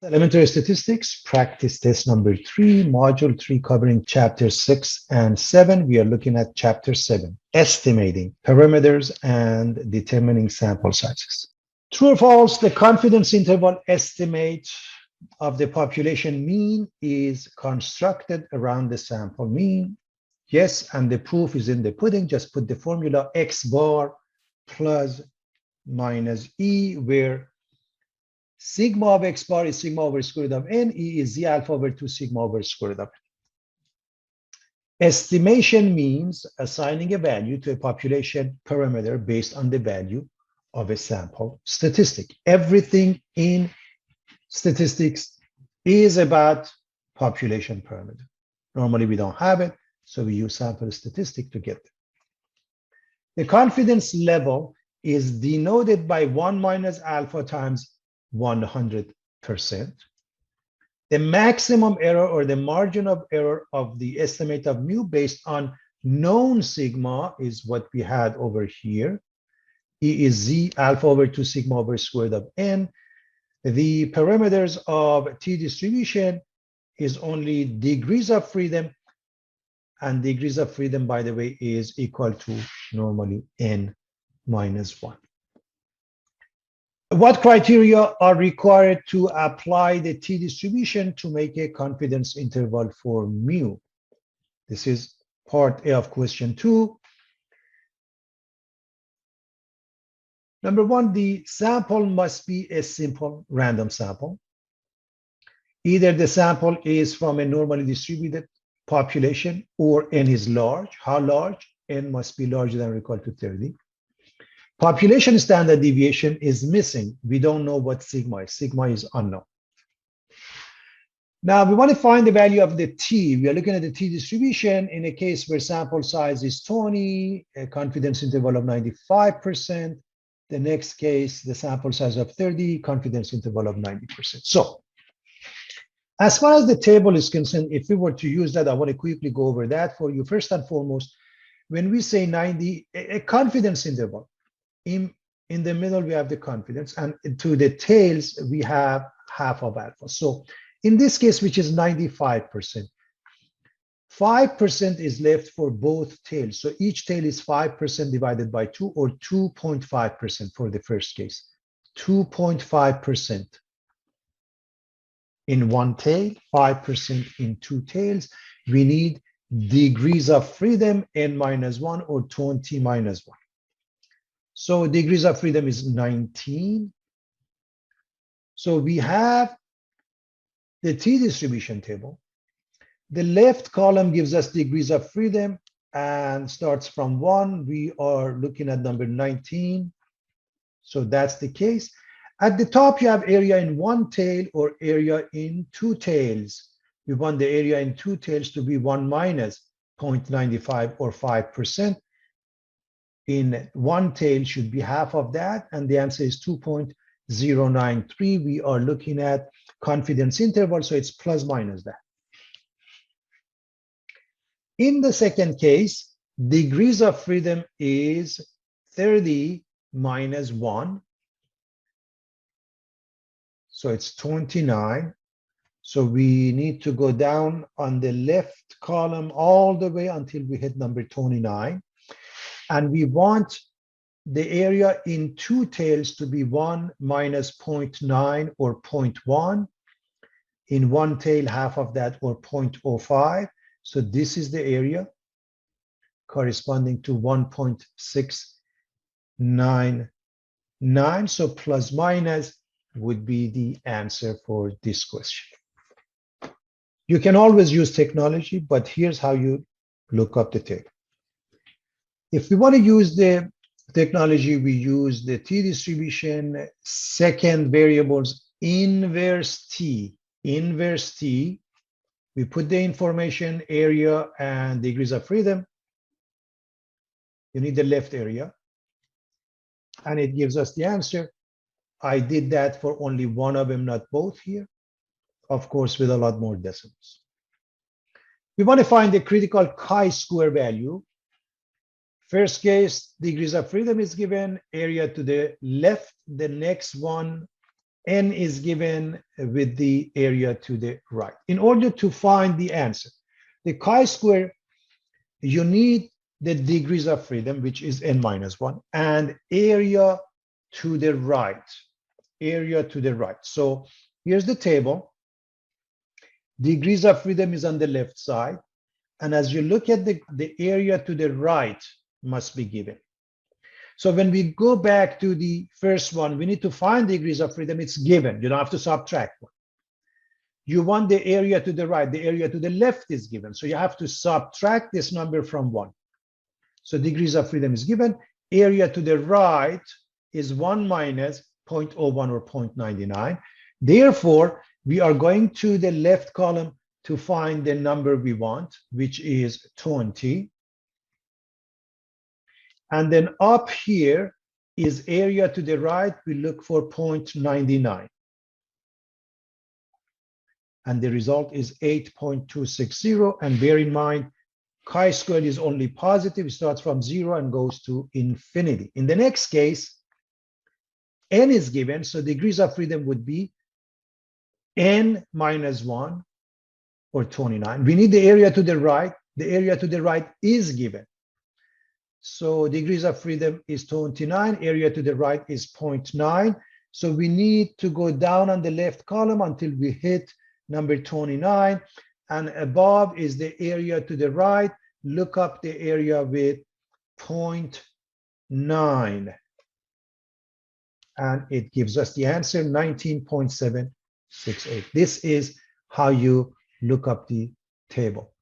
Elementary Statistics, practice test number 3, module 3, covering chapter 6 and 7. We are looking at chapter 7, estimating parameters and determining sample sizes. True or false, the confidence interval estimate of the population mean is constructed around the sample mean. Yes, and the proof is in the pudding. Just put the formula x bar plus minus e, where sigma of x bar is sigma over square root of n, e is z alpha over 2 sigma over square root of n. Estimation means assigning a value to a population parameter based on the value of a sample statistic. Everything in statistics is about population parameter. Normally we don't have it, so we use sample statistic to get it. The confidence level is denoted by 1 minus alpha times 100%. The maximum error or the margin of error of the estimate of mu based on known sigma is what we had over here. E is z alpha over 2 sigma over square root of n. The parameters of t distribution is only degrees of freedom, and degrees of freedom, by the way, is equal to normally n minus 1. What criteria are required to apply the t distribution to make a confidence interval for mu? This is part A of question 2. Number 1, the sample must be a simple random sample. Either the sample is from a normally distributed population or n is large. How large? N must be larger than or equal to 30. Population standard deviation is missing. We don't know what sigma is. Sigma is unknown. Now we want to find the value of the t. We are looking at the t distribution in a case where sample size is 20, a confidence interval of 95%. The next case, the sample size of 30, confidence interval of 90%. So as far as the table is concerned, if we were to use that, I want to quickly go over that for you. First and foremost, when we say 90, a confidence interval, in the middle, we have the confidence, and to the tails, we have half of alpha. So in this case, which is 95%, 5% is left for both tails. So each tail is 5% divided by 2, or 2.5% for the first case. 2.5% in one tail, 5% in two tails. We need degrees of freedom, n minus 1 or 20 minus 1. So degrees of freedom is 19. So we have the t distribution table. The left column gives us degrees of freedom and starts from 1. We are looking at number 19. So that's the case. At the top, you have area in one tail or area in two tails. We want the area in two tails to be 1 minus 0.95 or 5%. In one tail should be half of that, and the answer is 2.093. We are looking at confidence interval, so it's plus minus that. In the second case, degrees of freedom is 30 minus 1. So it's 29. So we need to go down on the left column all the way until we hit number 29. And we want the area in two tails to be 1 minus 0.9 or 0.1. In one tail, half of that, or 0.05. So this is the area corresponding to 1.699. So plus minus would be the answer for this question. You can always use technology, but here's how you look up the table. If we want to use the technology, we use the t distribution, second variables, inverse t. Inverse t, we put the information, area, and degrees of freedom. You need the left area, and it gives us the answer. I did that for only one of them, not both here, of course, with a lot more decimals. We want to find the critical chi-square value. First case, degrees of freedom is given, area to the left. The next one, N is given with the area to the right. In order to find the answer, the chi-square, you need the degrees of freedom, which is N minus 1, and area to the right. Area to the right. So here's the table. Degrees of freedom is on the left side. And as you look at the area to the right must be given. So when we go back to the first one, we need to find degrees of freedom. It's given. You don't have to subtract one. You want the area to the right. The area to the left is given. So you have to subtract this number from 1. So degrees of freedom is given. Area to the right is 1 minus 0.01 or 0.99. Therefore, we are going to the left column to find the number we want, which is 20. And then up here is area to the right. We look for 0.99. And the result is 8.260. And bear in mind, chi-squared is only positive. It starts from 0 and goes to infinity. In the next case, N is given. So degrees of freedom would be N minus 1 or 29. We need the area to the right. The area to the right is given. So degrees of freedom is 29, area to the right is 0.9. So we need to go down on the left column until we hit number 29. And above is the area to the right. Look up the area with 0.9. And it gives us the answer, 19.768. This is how you look up the table.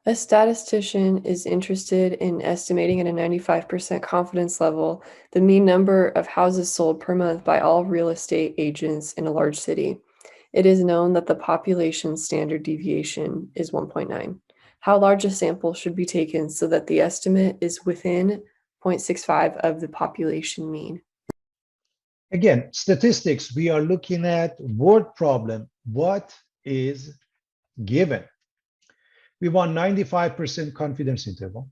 A statistician is interested in estimating at a 95% confidence level the mean number of houses sold per month by all real estate agents in a large city. It is known that the population standard deviation is 1.9. How large a sample should be taken so that the estimate is within 0.65 of the population mean? Again, statistics, we are looking at word problem. What is given? We want 95% confidence interval.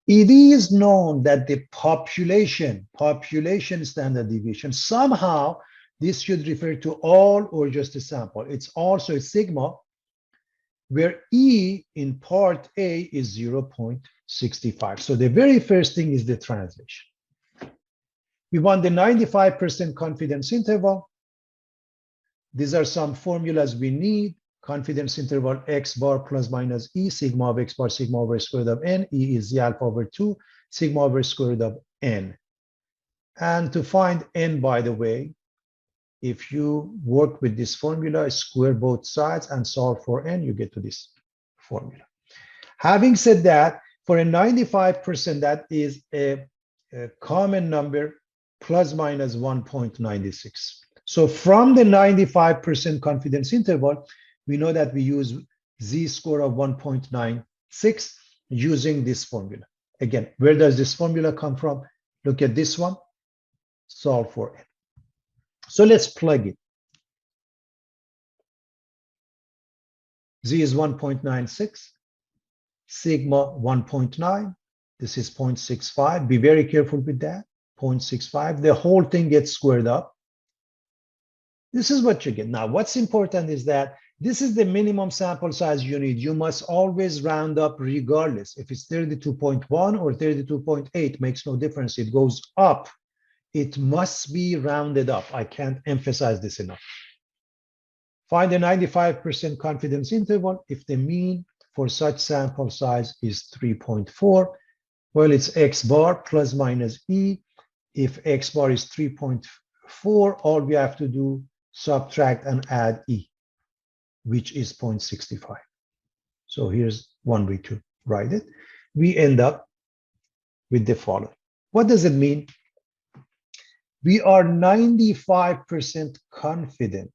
It is known that the population standard deviation, somehow this should refer to all or just a sample. It's also a sigma, where E in part A is 0.65. So the very first thing is the translation. We want the 95% confidence interval. These are some formulas we need. Confidence interval x bar plus minus E, sigma of x bar, sigma over square root of n. E is the alpha over 2, sigma over square root of n. And to find n, by the way, if you work with this formula, square both sides and solve for n, you get to this formula. Having said that, for a 95%, that is a common number plus minus 1.96. So from the 95% confidence interval, we know that we use z-score of 1.96 using this formula. Again, where does this formula come from? Look at this one, solve for n. So let's plug it. Z is 1.96, sigma 1.9, this is 0.65. Be very careful with that, 0.65. The whole thing gets squared up. This is what you get. Now, what's important is that this is the minimum sample size you need. You must always round up regardless. If it's 32.1 or 32.8, makes no difference. It goes up. It must be rounded up. I can't emphasize this enough. Find a 95% confidence interval if the mean for such sample size is 3.4. Well, it's x bar plus minus E. If x bar is 3.4, all we have to do, subtract and add E, which is 0.65. So here's one way to write it. We end up with the following. What does it mean? We are 95% confident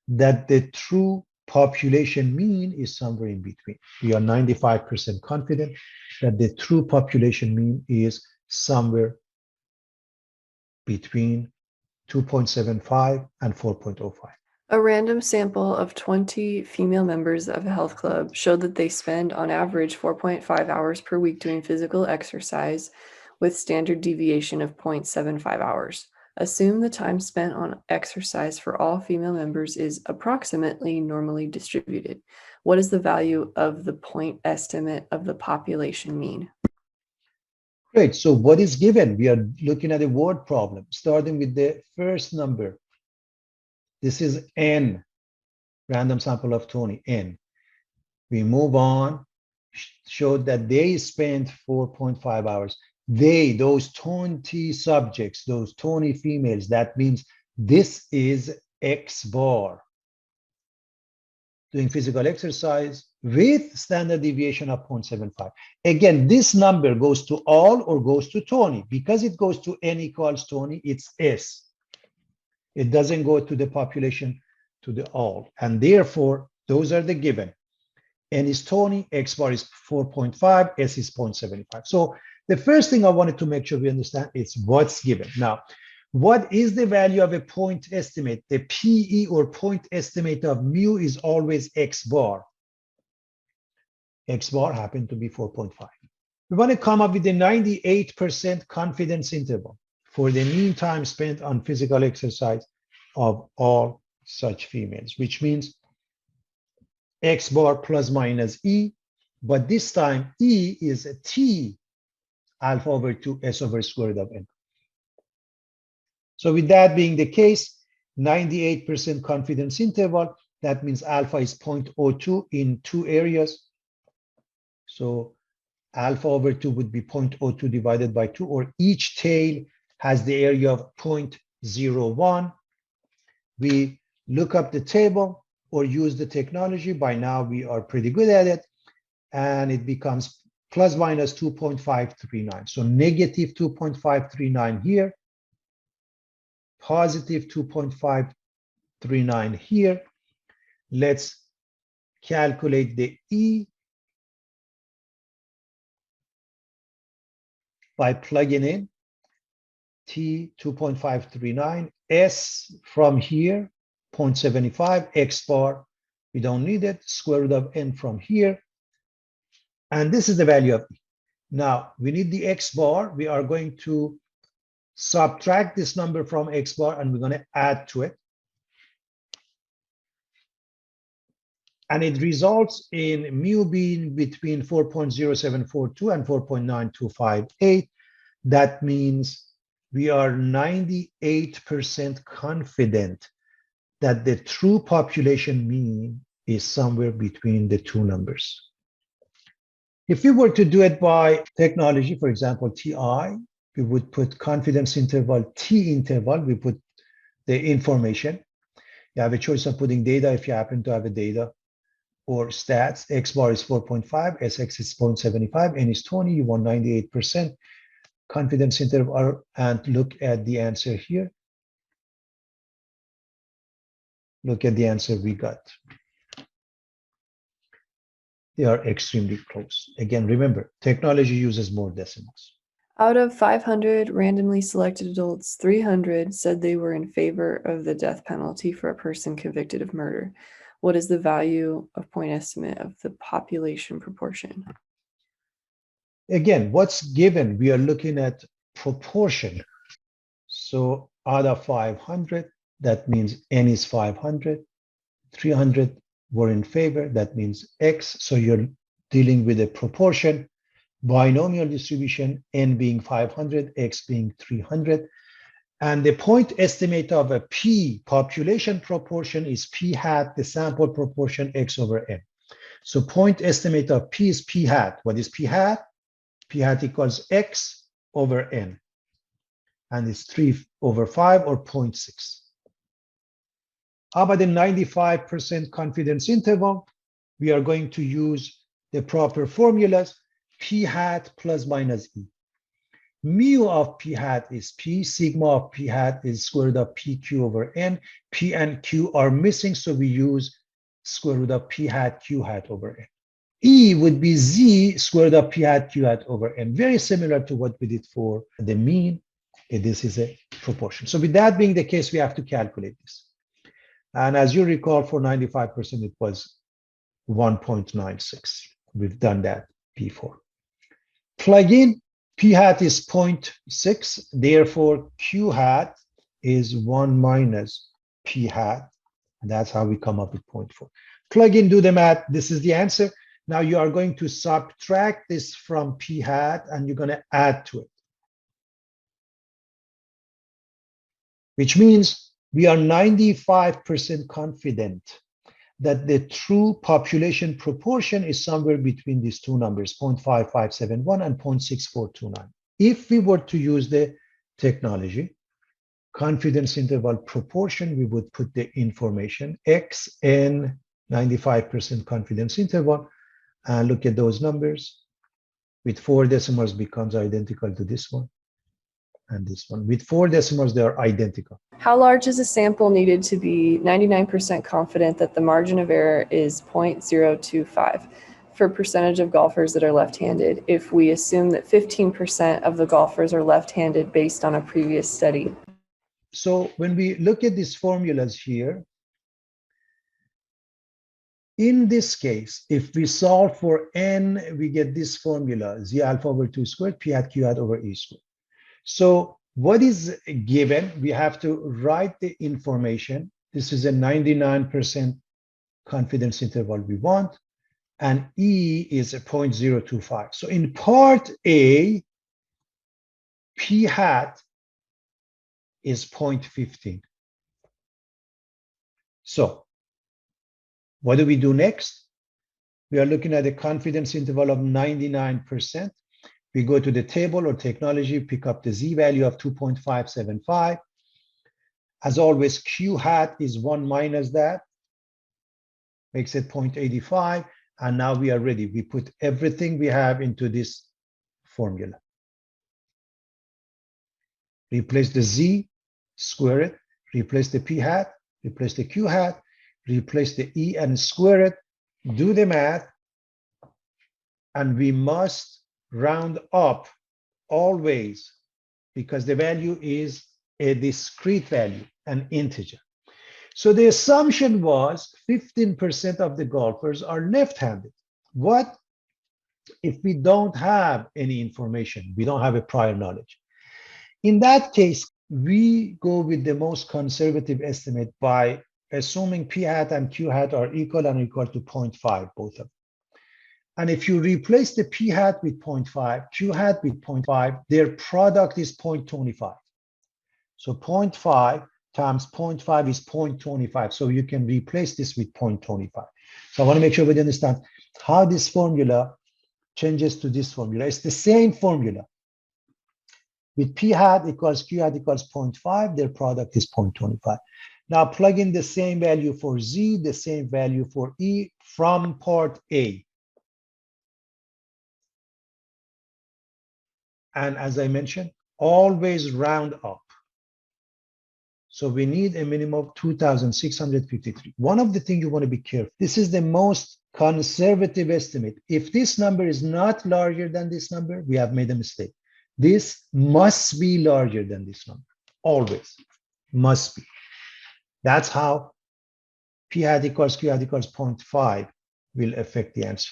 that the true population mean is somewhere in between. We are 95% confident that the true population mean is somewhere between 2.75 and 4.05. A random sample of 20 female members of a health club showed that they spend on average 4.5 hours per week doing physical exercise with standard deviation of 0.75 hours. Assume the time spent on exercise for all female members is approximately normally distributed. What is the value of the point estimate of the population mean? Great. So what is given? We are looking at a word problem, starting with the first number. This is N, random sample of 20, N. We move on, showed that they spent 4.5 hours. They, those 20 subjects, those 20 females, that means this is X bar. Doing physical exercise with standard deviation of 0.75. Again, this number goes to all or goes to 20. Because it goes to N equals 20, it's S. It doesn't go to the population, to the all. And therefore, those are the given. N is 20, X bar is 4.5, S is 0.75. So the first thing I wanted to make sure we understand is what's given. Now, what is the value of a point estimate? The PE or point estimate of mu is always X bar. X bar happened to be 4.5. We want to come up with a 98% confidence interval for the mean time spent on physical exercise of all such females, which means X bar plus minus E, but this time E is a T alpha over 2 S over square root of N. So with that being the case, 98% confidence interval, that means alpha is 0.02 in two areas. So alpha over 2 would be 0.02 divided by 2, or each tail has the area of 0.01. We look up the table or use the technology. By now, we are pretty good at it. And it becomes plus minus 2.539. So negative 2.539 here, positive 2.539 here. Let's calculate the E by plugging in T 2.539, S from here, 0.75, X bar, we don't need it, square root of N from here. And this is the value of E. Now, we need the X bar. We are going to subtract this number from X bar, and we're going to add to it. And it results in mu being between 4.0742 and 4.9258. That means we are 98% confident that the true population mean is somewhere between the two numbers. If we were to do it by technology, for example, TI, we would put confidence interval, T interval, we put the information. You have a choice of putting data if you happen to have a data, or stats. X bar is 4.5, SX is 0.75, N is 20, you want 98% confidence interval, and look at the answer here. Look at the answer we got. They are extremely close. Again, remember, technology uses more decimals. Out of 500 randomly selected adults, 300 said they were in favor of the death penalty for a person convicted of murder. What is the value of point estimate of the population proportion? Again, what's given? We are looking at proportion. So out of 500, that means N is 500. 300 were in favor, that means X. So you're dealing with a proportion, binomial distribution, N being 500, X being 300. And the point estimate of a P, population proportion, is P hat, the sample proportion, X over N. So point estimate of P is P hat. What is P hat? P hat equals X over N. And it's 3 over 5 or 0.6. How about the 95% confidence interval? We are going to use the proper formulas, P hat plus minus E. Mu of P hat is P, sigma of P hat is square root of PQ over N. P and Q are missing, so we use square root of P hat Q hat over N. E would be Z square root of P hat Q hat over N. Very similar to what we did for the mean. This is a proportion. So with that being the case, we have to calculate this. And as you recall, for 95%, it was 1.96. We've done that before. Plug in, P hat is 0.6. Therefore, Q hat is 1 minus p hat. And that's how we come up with 0.4. Plug in, do the math. This is the answer. Now you are going to subtract this from p hat and you're going to add to it. Which means we are 95% confident that the true population proportion is somewhere between these two numbers, 0.5571 and 0.6429. If we were to use the technology, confidence interval proportion, we would put the information x in 95% confidence interval and look at those numbers. With 4 decimals becomes identical to this one and this one. With 4 decimals, they are identical. How large is a sample needed to be 99% confident that the margin of error is 0.025 for percentage of golfers that are left-handed if we assume that 15% of the golfers are left-handed based on a previous study? So when we look at these formulas here, in this case, if we solve for n, we get this formula, z alpha over 2 squared, p hat q hat over e squared. So what is given? We have to write the information. This is a 99% confidence interval we want, and E is a 0.025. So in part A, P hat is 0.15. So what do we do next? We are looking at a confidence interval of 99%. We go to the table or technology, pick up the Z value of 2.575. As always, Q hat is 1 minus that, makes it 0.85. And now we are ready. We put everything we have into this formula. Replace the Z, square it, replace the P hat, replace the Q hat, replace the E and square it, do the math, and we must round up always because the value is a discrete value, an integer. So the assumption was 15% of the golfers are left-handed. What if we don't have any information? We don't have a prior knowledge. In that case, we go with the most conservative estimate by assuming P hat and Q hat are equal and equal to 0.5, both of them. And if you replace the P hat with 0.5, Q hat with 0.5, their product is 0.25. So 0.5 times 0.5 is 0.25. So you can replace this with 0.25. So I want to make sure we understand how this formula changes to this formula. It's the same formula. With P hat equals Q hat equals 0.5, their product is 0.25. Now plug in the same value for Z, the same value for E from part A. And as I mentioned, always round up. So we need a minimum of 2,653. One of the things you want to be careful, this is the most conservative estimate. If this number is not larger than this number, we have made a mistake. This must be larger than this number, always, must be. That's how P hat equals Q hat equals 0.5 will affect the answer.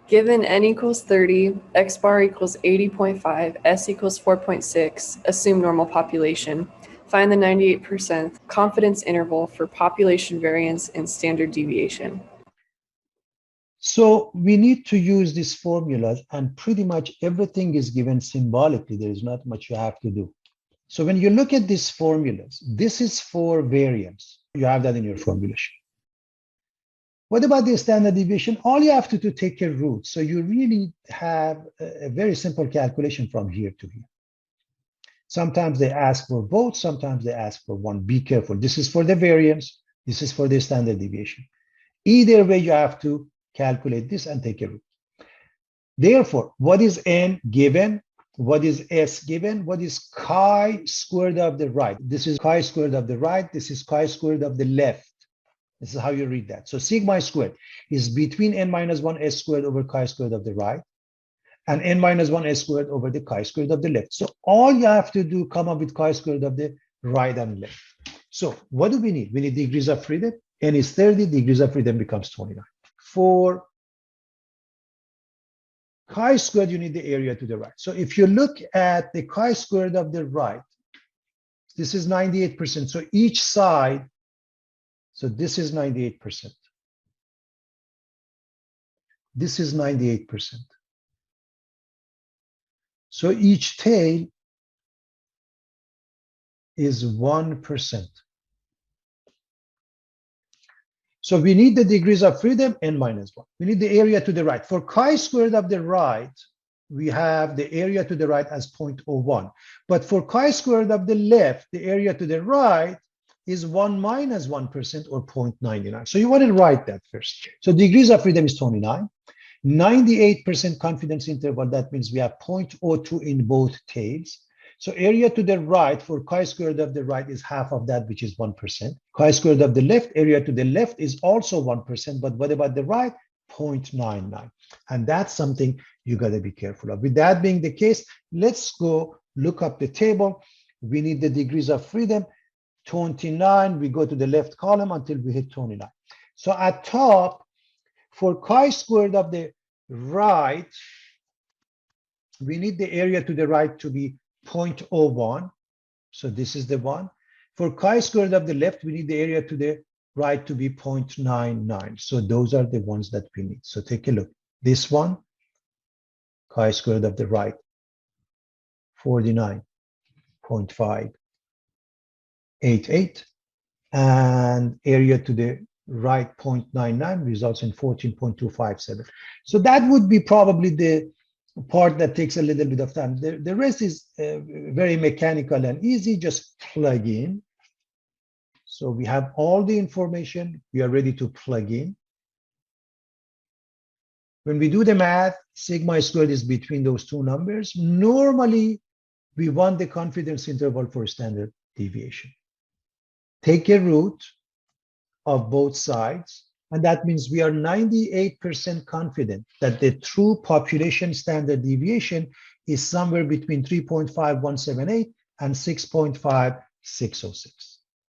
Given n equals 30, x bar equals 80.5, s equals 4.6, assume normal population. Find the 98% confidence interval for population variance and standard deviation. So we need to use these formulas, and pretty much everything is given symbolically. There is not much you have to do. So when you look at these formulas, this is for variance. You have that in your formulation. What about the standard deviation? All you have to do, take a root. So you really have a very simple calculation from here to here. Sometimes they ask for both, sometimes they ask for one. Be careful. This is for the variance. This is for the standard deviation. Either way, you have to calculate this and take a root. Therefore, what is n given? What is s given? What is chi squared of the right? This is chi squared of the right. This is chi squared of the left. This is how you read that. So sigma squared is between n minus 1 s squared over chi squared of the right and n minus 1 s squared over the chi squared of the left. So all you have to do, come up with chi squared of the right and left. So what do we need? We need degrees of freedom. N is 30, degrees of freedom becomes 29. For chi squared, you need the area to the right. So if you look at the chi squared of the right, This is 98%. So each side, so this is 98%. This is 98%. So each tail is 1%. So we need the degrees of freedom, n minus 1. We need the area to the right. For chi-squared of the right, we have the area to the right as 0.01. But for chi-squared of the left, the area to the right is 1 minus 1% or 0.99. So you want to write that first. So degrees of freedom is 29. 98% confidence interval, that means we have 0.02 in both tails. So area to the right for chi-squared of the right is half of that, which is 1%. Chi-squared of the left, area to the left is also 1%, but what about the right? 0.99. And that's something you got to be careful of. With that being the case, let's go look up the table. We need the degrees of freedom. 29, we go to the left column until we hit 29. So at top, for chi-squared of the right, we need the area to the right to be 0.01. So this is the one. For chi-squared of the left, we need the area to the right to be 0.99. So those are the ones that we need. So take a look. This one, chi-squared of the right, 49.588. And area to the right 0.99 results in 14.257. So that would be probably the part that takes a little bit of time. The rest is very mechanical and easy. Just plug in. So we have all the information. We are ready to plug in. When we do the math, sigma squared is between those two numbers. Normally, we want the confidence interval for standard deviation. Take a root of both sides, and that means we are 98% confident that the true population standard deviation is somewhere between 3.5178 and 6.5606.